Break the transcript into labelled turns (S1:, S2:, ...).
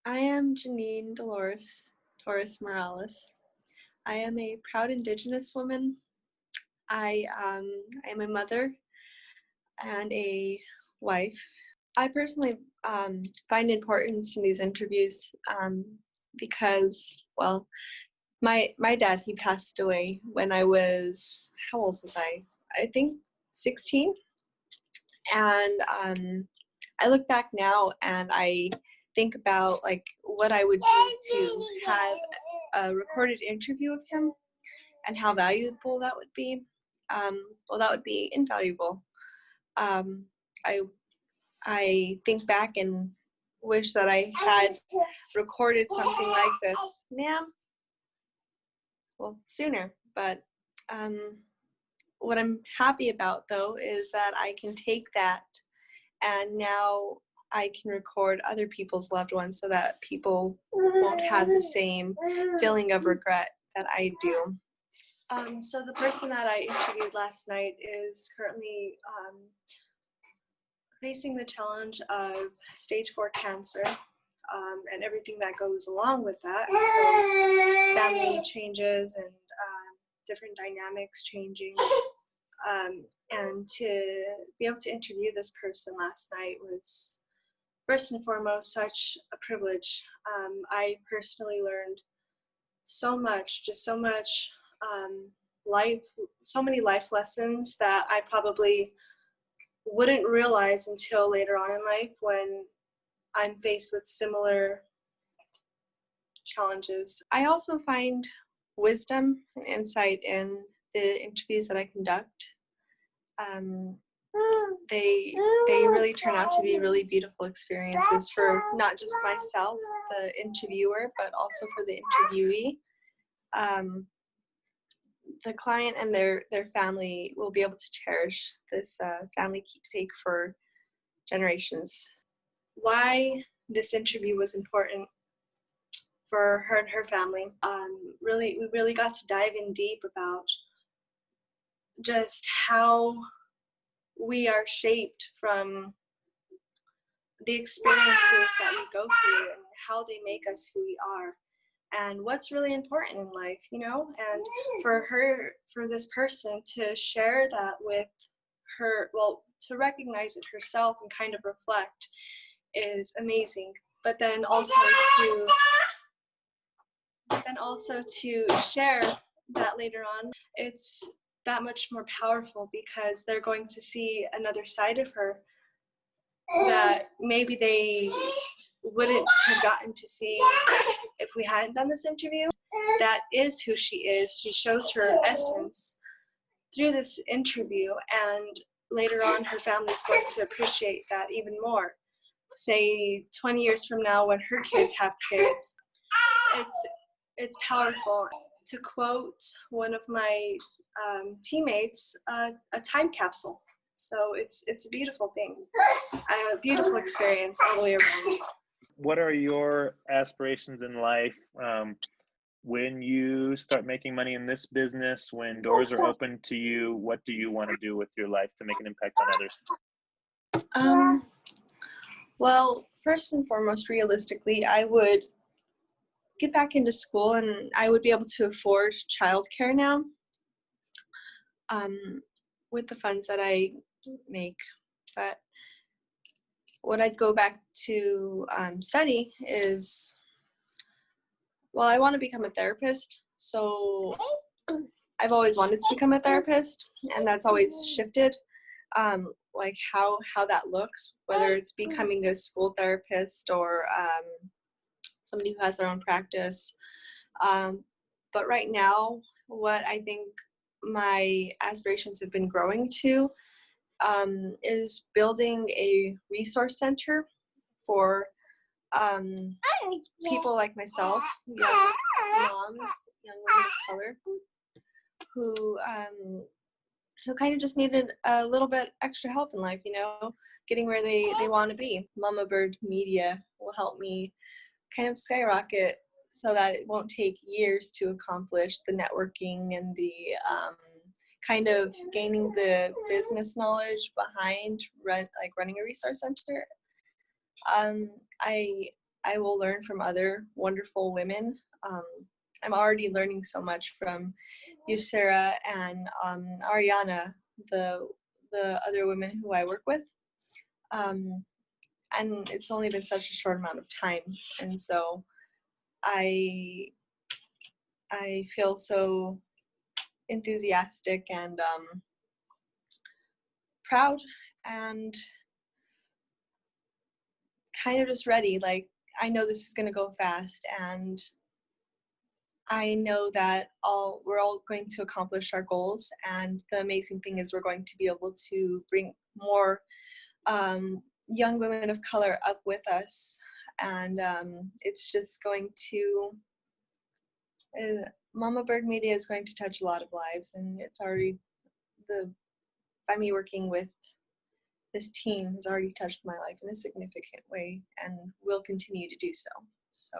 S1: I am Janine Dolores Torres Morales. I am a proud Indigenous woman. I am a mother and a wife. I personally find importance in these interviews because, well, my dad, he passed away when I was, how old was I? I think 16. And I look back now and I think about like what I would do to have a recorded interview of him and how valuable that would be. Well, that would be invaluable. Um, I I think back and wish that I had recorded something like this, ma'am. Well, sooner. But what I'm happy about though is that I can take that and now I can record other people's loved ones so that people won't have the same feeling of regret that I do. So the person that I interviewed last night is currently facing the challenge of stage 4 cancer and everything that goes along with that. So family changes and different dynamics changing. And to be able to interview this person last night was first and foremost such a privilege. I personally learned so much, just so much so many life lessons that I probably wouldn't realize until later on in life when I'm faced with similar challenges. I also find wisdom and insight in the interviews that I conduct. They really turn out to be really beautiful experiences for not just myself, the interviewer, but also for the interviewee. The client and their family will be able to cherish this family keepsake for generations. Why this interview was important for her and her family. We really got to dive in deep about just how we are shaped from the experiences that we go through and how they make us who we are and what's really important in life, and for this person to share that with her, well, to recognize it herself and kind of reflect is amazing. But then also to share that later on, it's that much more powerful because they're going to see another side of her that maybe they wouldn't have gotten to see if we hadn't done this interview. That is who she is. She shows her essence through this interview, and later on her family's going to appreciate that even more. Say 20 years from now when her kids have kids, it's powerful. To quote one of my teammates, a time capsule. So it's a beautiful thing, a beautiful experience all the way around.
S2: What are your aspirations in life when you start making money in this business, when doors are open to you? What do you want to do with your life to make an impact on others?
S1: Well, first and foremost, realistically, I would get back into school and I would be able to afford childcare now with the funds that I make. But what I'd go back to study is, well, I want to become a therapist. So I've always wanted to become a therapist, and that's always shifted, like how that looks, whether it's becoming a school therapist or somebody who has their own practice. But right now, what I think my aspirations have been growing to is building a resource center for people like myself, young moms, young women of color, who kind of just needed a little bit extra help in life, getting where they want to be. Mamabird Media will help me kind of skyrocket so that it won't take years to accomplish the networking and the kind of gaining the business knowledge behind running a resource center. I will learn from other wonderful women. Um, I'm already learning so much from Yusera and Ariana, the other women who I work with. Um, and it's only been such a short amount of time, and so I feel so enthusiastic and proud and kind of just ready. Like, I know this is going to go fast, and I know that we're all going to accomplish our goals. And the amazing thing is we're going to be able to bring more young women of color up with us. And it's just going to, Mamabird Media is going to touch a lot of lives. And it's already, by me working with this team has already touched my life in a significant way and will continue to do so. So